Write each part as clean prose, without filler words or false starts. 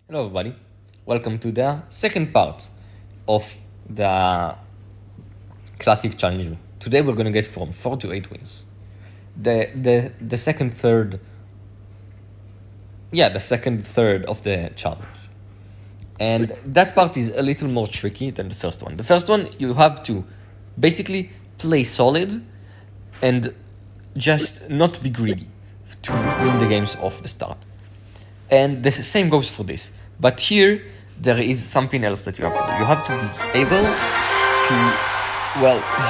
Hello everybody, welcome to the second part of the classic challenge. Today we're gonna get from 4 to 8 wins. The second third of the challenge. And that part is a little more tricky than the first one. The first one you have to basically play solid and just not be greedy to win the games off the start. And the same goes for this. But here, there is something else that you have to do. You have to be able to,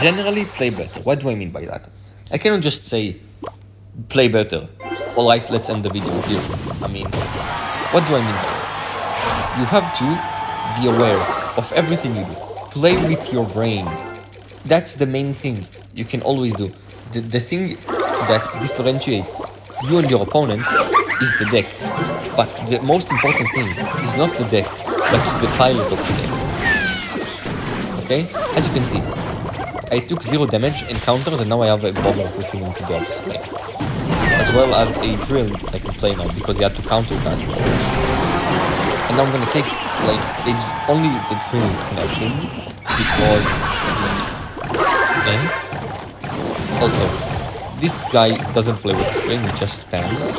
generally play better. What do I mean by that? I cannot just say, play better. Alright, let's end the video here. I mean, what do I mean by that? You have to be aware of everything you do. Play with your brain. That's the main thing you can always do. The thing that differentiates you and your opponent is the deck. But the most important thing is not the deck, but the pilot of the deck. Okay? As you can see, I took 0 damage and countered, and now I have a bomber pushing into the opposite lane. As well as a drill that I can play now, because he had to counter that. And now I'm gonna take, only the drill can help him, because Also, this guy doesn't play with the drill, he just spams,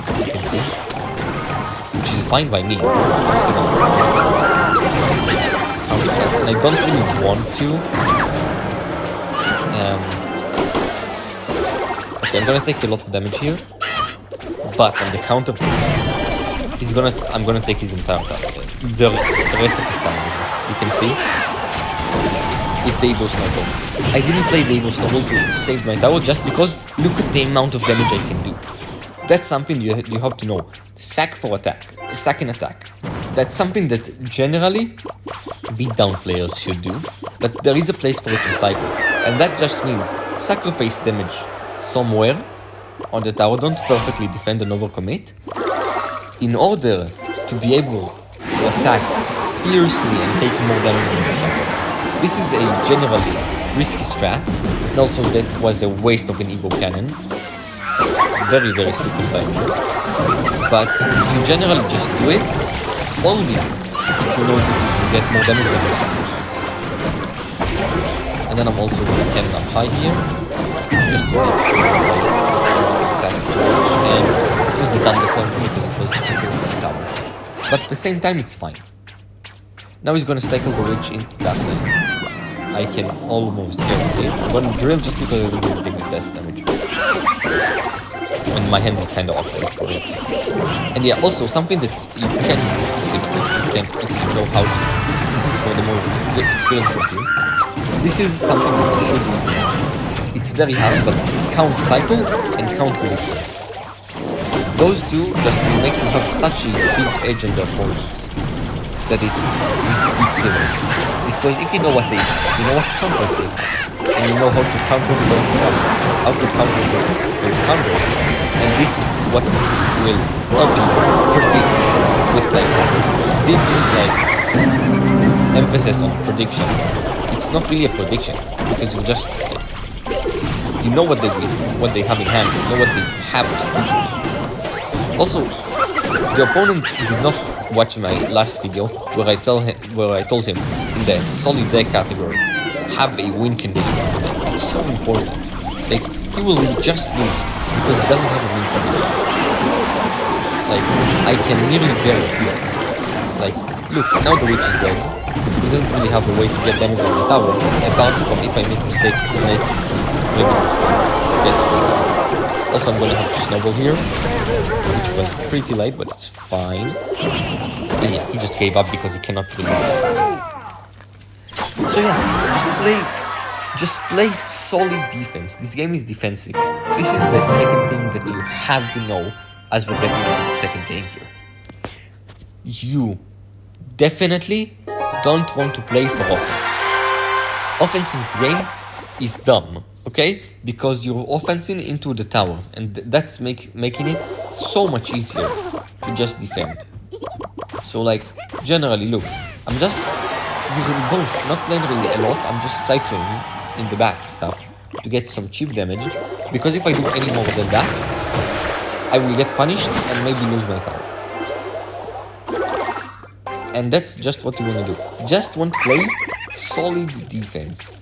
as you can see. Which is fine by me. And I don't really want to. Okay, I'm gonna take a lot of damage here, but on the counter, I'm gonna take his entire tower. The rest of his tower. You can see. With the Evo Snowball. I didn't play the Evo Snowball to save my tower just because look at the amount of damage I can do. That's something you have to know. Sack for attack. Sack and attack. That's something that generally beatdown players should do, but there is a place for it in cycle. And that just means sacrifice damage somewhere on the tower, don't perfectly defend and overcommit, in order to be able to attack fiercely and take more damage than you sacrifice. This is a generally risky strat, and also that was a waste of an Evo cannon. Very, very stupid by me. But you generally just do it only if you know that you can get more damage than you sacrifice. And then I'm also going to cannon up high here, just to make sure I set it and it was a dumb decision because it was such a good tower. But at the same time, it's fine. Now he's going to cycle the witch into that lane. I can almost guarantee it. I'm going to drill just because I really take the death damage. And my hand is kind of awkward for it. And yeah, also something that you can, if you know how to, this is for the more experienced of you. This is something that you should do. It's very hard, but count cycle and count elixir. Those two just will make you have such a big edge on the opponents that it's ridiculous. Because if you know what they do, you know what counters they do, and you know how to counter those counters, and this is what will help you predict with big emphasis on prediction. It's not really a prediction because you just you know what they will, what they have in hand, you know what they have to do. Also, the opponent did not watch my last video where I told him in the solid deck category have a win condition. It's so important. He will just lose because he doesn't have a win condition. I can nearly guarantee it. Look, now the witch is dead. He doesn't really have a way to get damage on the tower, apart from if I make a mistake and let his regular stuff get to me. Also, I'm gonna have to snowball here, which was pretty late, but it's fine. And yeah, he just gave up because he cannot really. So yeah, just play solid defense. This game is defensive. This is the second thing that you have to know as we're getting into the second game here. You definitely don't want to play for offense. Offense in this game is dumb, okay? Because you're offensing into the tower, and that's making it so much easier to just defend. So generally, look, we're both not playing really a lot, I'm just cycling in the back stuff to get some cheap damage, because if I do any more than that, I will get punished and maybe lose my tower. And that's just what you want to do. Just want to play solid defense.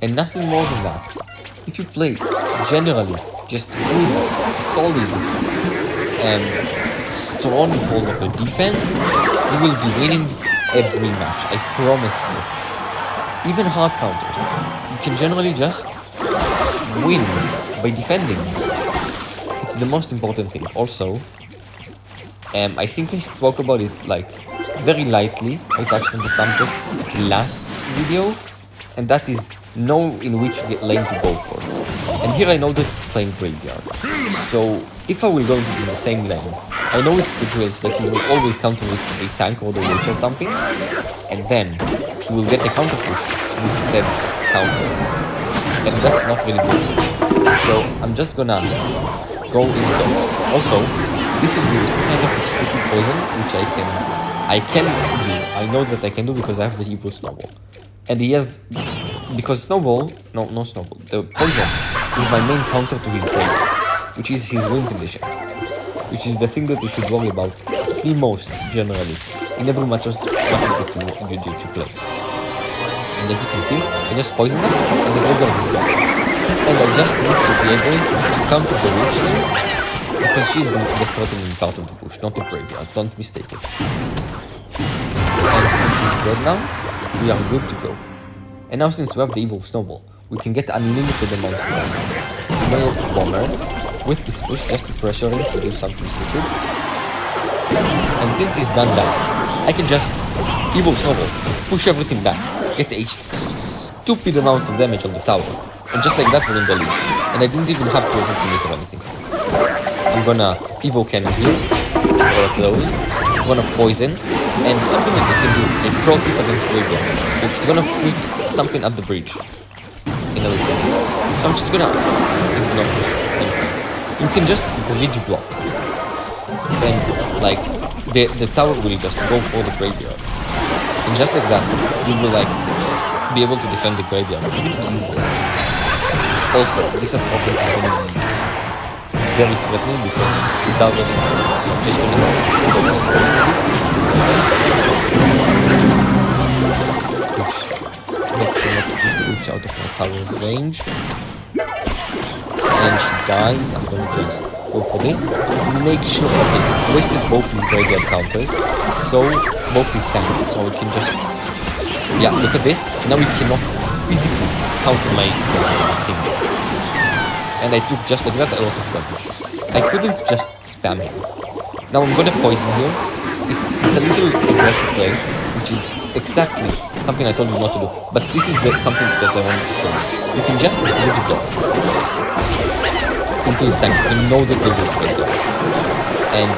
And nothing more than that. If you play generally just good, solid, and strong hold of a defense, you will be winning every match. I promise you. Even hard counters. You can generally just win by defending. It's the most important thing. Also, I think I spoke about it like very lightly. I touched on the subject last video, and that is know in which lane to go for. And here I know that it's playing graveyard. So if I will go into the same lane, I know with the drills that he will always counter with a tank or the witch or something, and then he will get a counter push with said counter. And that's not really good for me. So I'm just gonna go into those. Also, this is kind of a stupid poison, which I can do. I know that I can do because I have the evil snowball. And he has, because snowball, no snowball, the poison is my main counter to his grave, which is his win condition. Which is the thing that you should worry about the most, generally, in every match that you do to play. And as you can see, I just poisoned them, and the graveyard is gone. And I just need to be able to counter the witch here, because she's the threatening part of the bush, not the graveyard, don't mistake it. And since she's dead now, we are good to go. And now since we have the evil snowball, we can get unlimited amount of damage. So of bomber with this push just to pressure him to do something stupid. And since he's done that, I can just evil snowball, push everything back, get a stupid amount of damage on the tower, and just like that we're in the lead. And I didn't even have to overcommit or anything. I'm gonna evil cannon here for flowing. I'm gonna poison, and something that you can do, a pro tip against graveyard. It's gonna put something at the bridge. In a little. So I'm just gonna not push anything. You can just bridge block. And like the tower will just go for the graveyard. And just like that, you will like be able to defend the graveyard pretty easily. Also, this offense is gonna be very threatening because it's without any control. So I'm just gonna focus on push. Make sure not to push the witch out of my tower's range. And she dies. I'm gonna just go for this. Make sure, okay, wasted both his graveyard counters. So both his tanks. So we can just, yeah, look at this. Now we cannot physically counter my thing. And I took just like that a lot of damage. I couldn't just spam him. Now I'm gonna poison here. It's a little aggressive play, which is exactly something I told you not to do. But this is something that I wanted to show you. You can just bridge block into his tank. You know that they will get there. And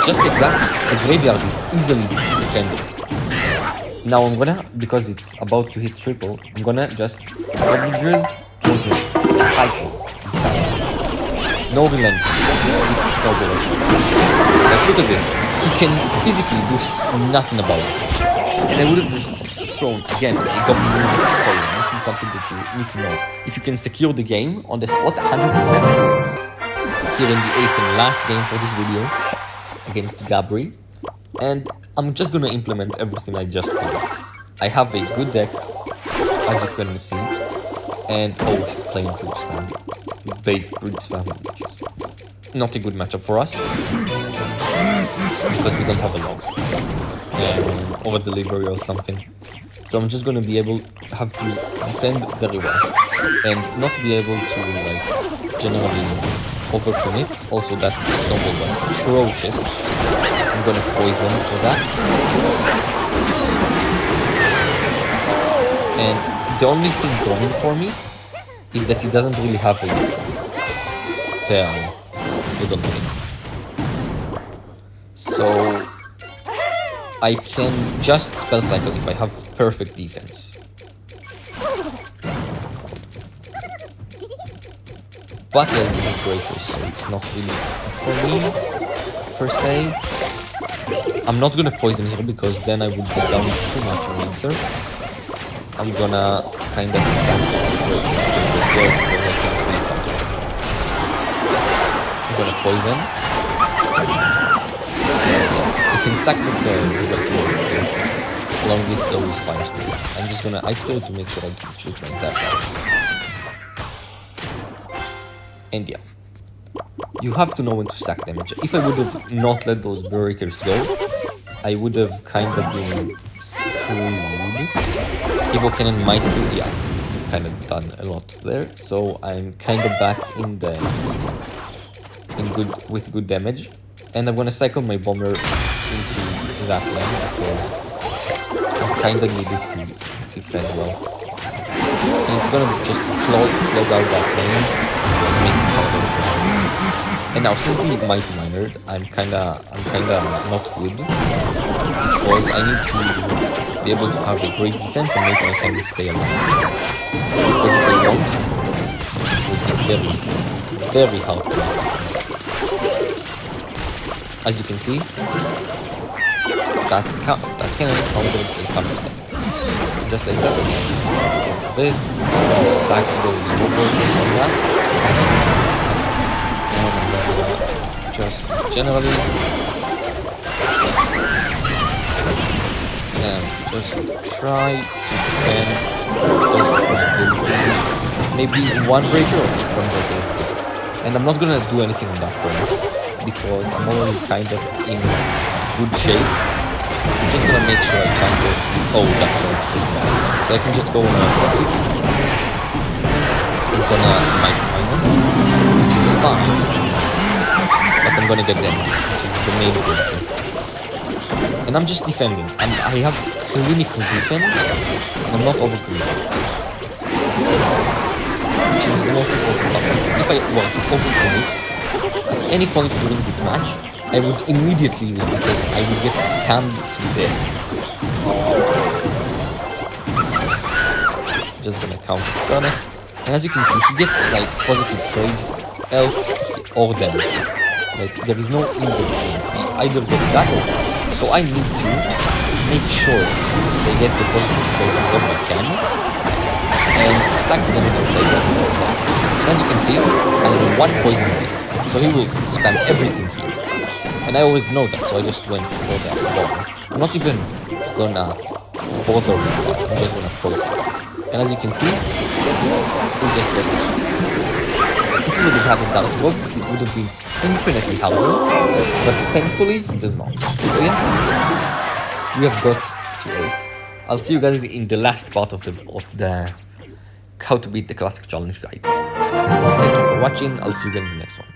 just like that, the graveyard is easily defended. Now I'm gonna, because it's about to hit triple, I'm gonna just double drill, poison, cycle this time. No relent, it's no relent. Like look at this, he can physically do nothing about it. And I would have just thrown, again, a goblin poison. This is something that you need to know. If you can secure the game on the spot, 100% do it. Here in the 8th and last game for this video, against Gabri. And I'm just gonna implement everything I just did. I have a good deck, as you can see. And oh, he's playing bridge spam. Big bridge spam, which is not a good matchup for us. Because we don't have a log. Or a delivery or something. So I'm just gonna be able to have to defend very well. And not be able to like generally overcommit. Also that snowball was atrocious. I'm gonna poison for that. And the only thing going for me is that he doesn't really have a spell. I don't think. So I can just spell cycle if I have perfect defense. But he has even breakers, so it's not really for me, per se. I'm not gonna poison here because then I would get down too much on answer. I'm gonna kind of I'm gonna poison. You can sack the result along with those 5 spirits. I'm just gonna ice spirit to make sure I can shoot my entire tower. And yeah. You have to know when to sack damage. If I would have not let those breakers go, I would have kind of been screwed. Evo Cannon might do, yeah, it kind of done a lot there. So I'm kind of back in the with good damage, and I'm gonna cycle my bomber into that lane because I kind of needed to defend well. And it's gonna just clog out that lane and make it harder. And now since he Mighty Miner, I'm kinda not good because I need to be able to have a great defense and make my candy stay alive. Because if I don't, it would be very, very hard. As you can see, that cannon countered a ton of stuff. Just like that, again. This, sack those breakers on that. Just generally just try to defend maybe one breaker or just one breaker is good. And I'm not gonna do anything on that front because I'm already kind of in good shape. I'm just gonna make sure I counter. Oh, that front. So I can just go on a offensive. He's gonna Mighty Miner, which is fine. But I'm gonna get damage, which is the main thing. And I'm just defending. I have clinical defense, and I'm not overcommitting. Which is the most important part. If I want to overcommit at any point during this match, I would immediately lose because I would get spammed to death. Just gonna counter the furnace. And as you can see, he gets like positive trades, health, or damage. Like, there is no in between. He either gets that or that. So I need to make sure they get the positive trade whenever I can. And stack the damage plays. And as you can see, I have one poison away. So he will spam everything here. And I already know that, so I just went for that bomb. I'm not even gonna bother with that, I'm just gonna poison. And as you can see, we just got it. If he would have had that work, it would have been infinitely harder, but thankfully it does not. So yeah, we have got to 8. I'll see you guys in the last part of the how to beat the classic challenge guide. Thank you for watching, I'll see you guys in the next one.